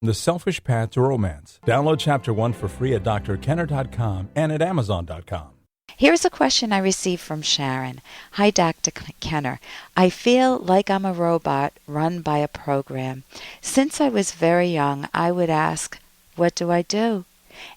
The Selfish Path to Romance. Download Chapter 1 for free at drkenner.com and at amazon.com. Here's a question I received from Sharon. Hi, Dr. Kenner. I feel like I'm a robot run by a program. Since I was very young, I would ask, what do I do?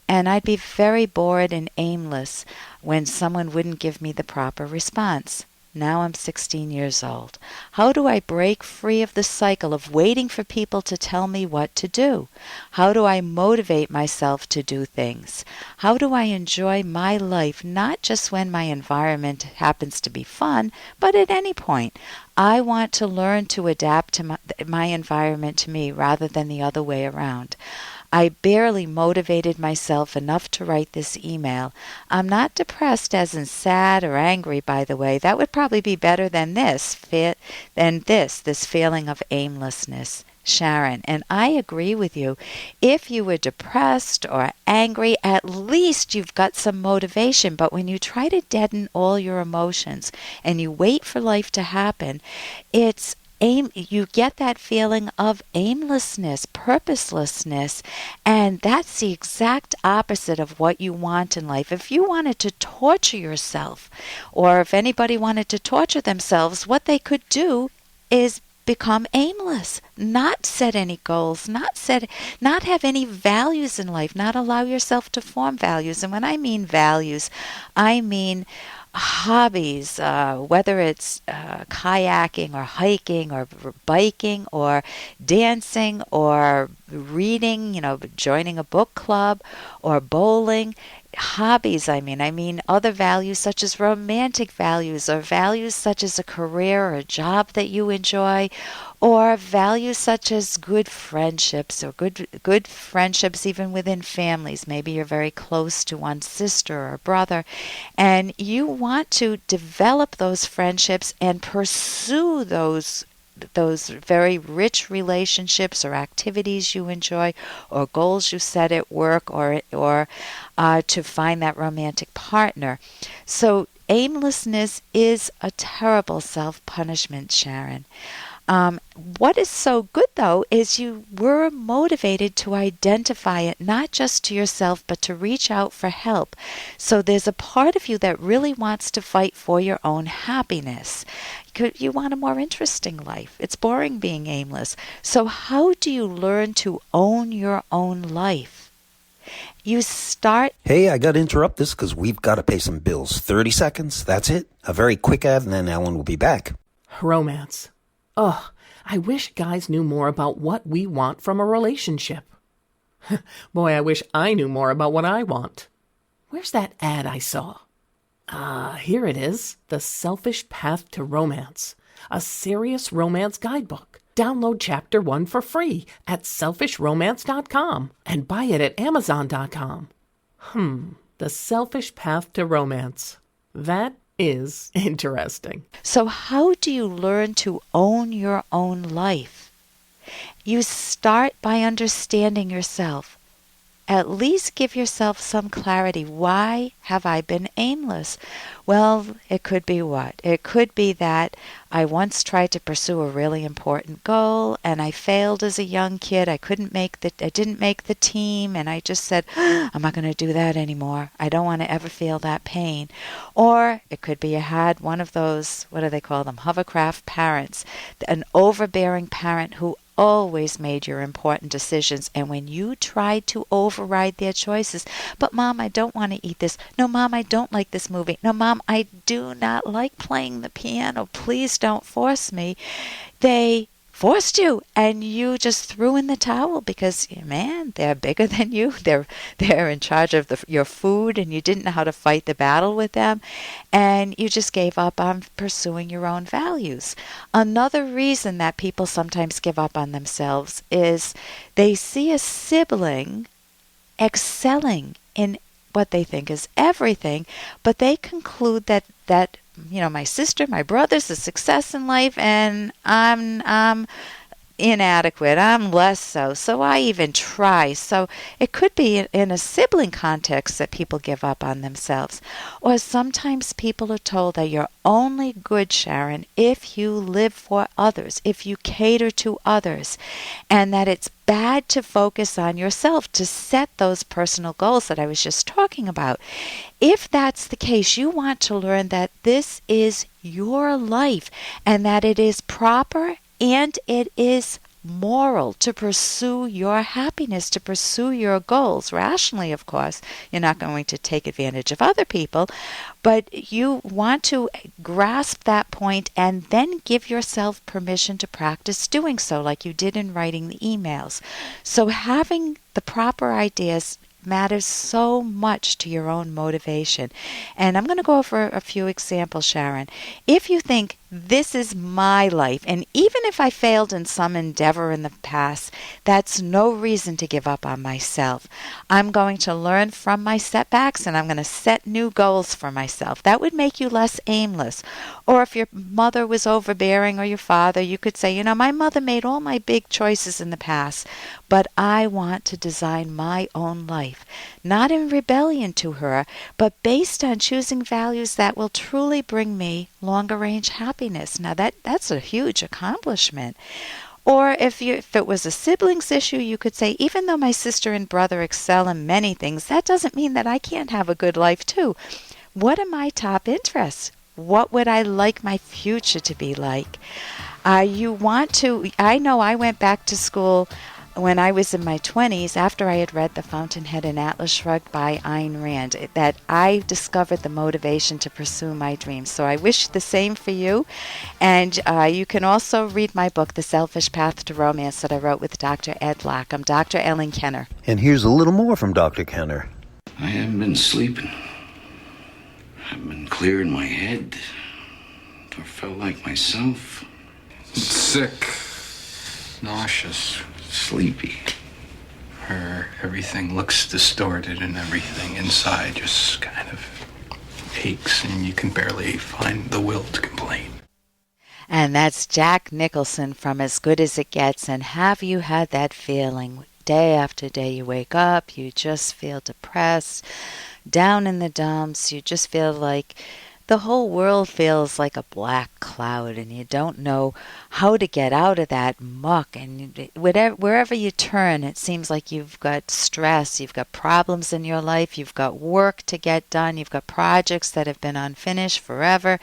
And I'd be very bored and aimless when someone wouldn't give me the proper response. Now I'm 16 years old. How do I break free of the cycle of waiting for people to tell me what to do? How do I motivate myself to do things? How do I enjoy my life, not just when my environment happens to be fun, but at any point? I want to learn to adapt to my environment to me rather than the other way around. I barely motivated myself enough to write this email. I'm not depressed as in sad or angry, by the way. That would probably be better than this feeling of aimlessness. Sharon, and I agree with you. If you were depressed or angry, at least you've got some motivation. But when you try to deaden all your emotions and you wait for life to happen, you get that feeling of aimlessness, purposelessness, and that's the exact opposite of what you want in life. If you wanted to torture yourself, or if anybody wanted to torture themselves, what they could do is become aimless, not set any goals, not have any values in life, not allow yourself to form values. And when I mean values, I mean hobbies, whether it's kayaking or hiking or biking or dancing or reading, joining a book club or bowling. Hobbies, I mean other values such as romantic values, or values such as a career or a job that you enjoy, or values such as good friendships, or good friendships even within families. Maybe you're very close to one sister or brother, and you want to develop those friendships and pursue those very rich relationships or activities you enjoy, or goals you set at work, or to find that romantic partner. So aimlessness is a terrible self-punishment, Sharon. What is so good, though, is you were motivated to identify it, not just to yourself, but to reach out for help. So there's a part of you that really wants to fight for your own happiness. You want a more interesting life. It's boring being aimless. So how do you learn to own your own life? You start... Hey, I got to interrupt this because we've got to pay some bills. 30 seconds, that's it. A very quick ad, and then Ellen will be back. Romance. Ugh, I wish guys knew more about what we want from a relationship. Boy, I wish I knew more about what I want. Where's that ad I saw? Here it is. The Selfish Path to Romance. A serious romance guidebook. Download Chapter 1 for free at selfishromance.com and buy it at amazon.com. The Selfish Path to Romance. That is interesting. So how do you learn to own your own life? You start by understanding yourself. At least give yourself some clarity. Why have I been aimless? Well, it could be what? It could be that I once tried to pursue a really important goal and I failed as a young kid. I didn't make the team, and I just said, I'm not going to do that anymore. I don't want to ever feel that pain. Or it could be you had one of those, what do they call them, hovercraft parents, an overbearing parent who always made your important decisions, and when you tried to override their choices, but Mom, I don't want to eat this. No, Mom, I don't like this movie. No, Mom, I do not like playing the piano. Please don't force me. They forced you, and you just threw in the towel because, man, they're bigger than you. They're in charge of your food, and you didn't know how to fight the battle with them, and you just gave up on pursuing your own values. Another reason that people sometimes give up on themselves is they see a sibling excelling in what they think is everything, but they conclude that my sister, my brother's a success in life, and I'm inadequate. I'm less so. So I even try. So it could be in a sibling context that people give up on themselves. Or sometimes people are told that you're only good, Sharon, if you live for others, if you cater to others, and that it's bad to focus on yourself, to set those personal goals that I was just talking about. If that's the case, you want to learn that this is your life and that it is proper and it is moral to pursue your happiness, to pursue your goals. Rationally, of course, you're not going to take advantage of other people, but you want to grasp that point and then give yourself permission to practice doing so, like you did in writing the emails. So having the proper ideas matters so much to your own motivation. And I'm going to go over a few examples, Sharon. If you think this is my life, and even if I failed in some endeavor in the past, that's no reason to give up on myself. I'm going to learn from my setbacks and I'm going to set new goals for myself. That would make you less aimless. Or if your mother was overbearing or your father, you could say, my mother made all my big choices in the past, but I want to design my own life, not in rebellion to her, but based on choosing values that will truly bring me longer range happiness. Now that's a huge accomplishment. Or if it was a siblings issue, you could say, even though my sister and brother excel in many things, that doesn't mean that I can't have a good life too. What are my top interests? What would I like my future to be like? I know I went back to school when I was in my 20s, after I had read The Fountainhead and Atlas Shrugged by Ayn Rand, that I discovered the motivation to pursue my dreams. So I wish the same for you. And you can also read my book, The Selfish Path to Romance, that I wrote with Dr. Ed Locke. I'm Dr. Ellen Kenner. And here's a little more from Dr. Kenner. I haven't been sleeping. I've been clearing my head. Never felt like myself. Sick. Nauseous. Sleepy. Everything looks distorted and everything inside just kind of aches and you can barely find the will to complain. And that's Jack Nicholson from As Good as It Gets. And have you had that feeling? Day after day you wake up, you just feel depressed, down in the dumps, you just feel like the whole world feels like a black cloud and you don't know how to get out of that muck. And wherever you turn, it seems like you've got stress, you've got problems in your life, you've got work to get done, you've got projects that have been unfinished forever,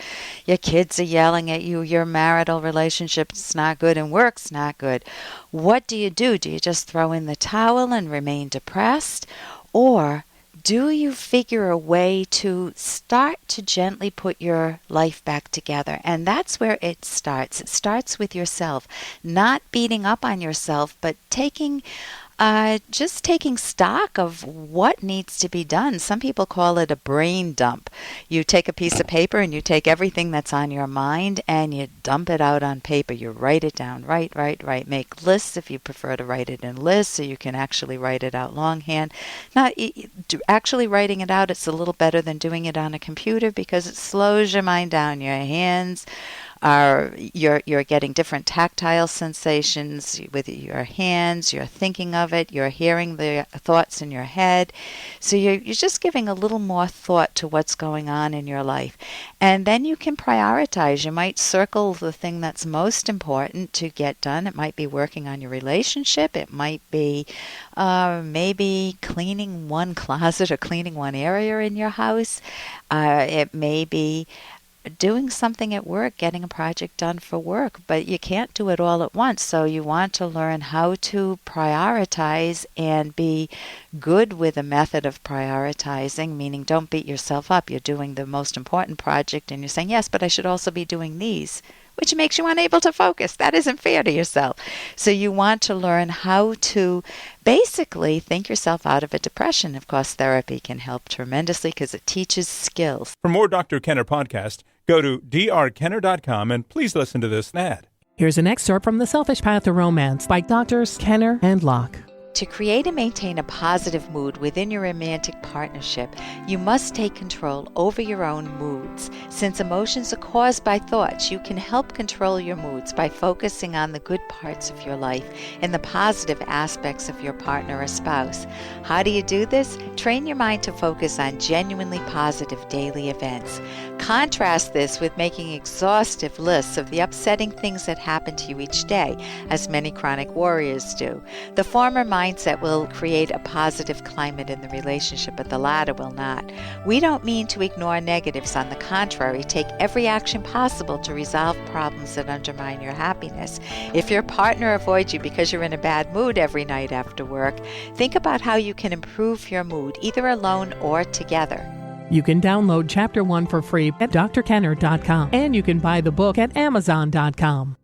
your kids are yelling at you, your marital relationship's not good and work's not good. What do? Do you just throw in the towel and remain depressed? Or do you figure a way to start to gently put your life back together? And that's where it starts. It starts with yourself, not beating up on yourself, but just taking stock of what needs to be done. Some people call it a brain dump. You take a piece of paper and you take everything that's on your mind and you dump it out on paper. You write it down. Write. Make lists if you prefer to write it in lists, so you can actually write it out longhand. Actually writing it out, it's a little better than doing it on a computer because it slows your mind down. Your hands you're getting different tactile sensations with your hands, you're thinking of it, you're hearing the thoughts in your head. So you're just giving a little more thought to what's going on in your life. And then you can prioritize. You might circle the thing that's most important to get done. It might be working on your relationship. It might be maybe cleaning one closet or cleaning one area in your house. It may be doing something at work, getting a project done for work, but you can't do it all at once. So you want to learn how to prioritize and be good with a method of prioritizing, meaning don't beat yourself up. You're doing the most important project and you're saying, yes, but I should also be doing these, which makes you unable to focus. That isn't fair to yourself. So you want to learn how to basically think yourself out of a depression. Of course, therapy can help tremendously because it teaches skills. For more Dr. Kenner podcast, go to drkenner.com and please listen to this ad. Here's an excerpt from The Selfish Path to Romance by Drs. Kenner and Locke. To create and maintain a positive mood within your romantic partnership, you must take control over your own moods. Since emotions are caused by thoughts, you can help control your moods by focusing on the good parts of your life and the positive aspects of your partner or spouse. How do you do this? Train your mind to focus on genuinely positive daily events. Contrast this with making exhaustive lists of the upsetting things that happen to you each day, as many chronic warriors do. The former mindset will create a positive climate in the relationship, but the latter will not. We don't mean to ignore negatives. On the contrary, take every action possible to resolve problems that undermine your happiness. If your partner avoids you because you're in a bad mood every night after work, think about how you can improve your mood, either alone or together. You can download Chapter 1 for free at drkenner.com, and you can buy the book at amazon.com.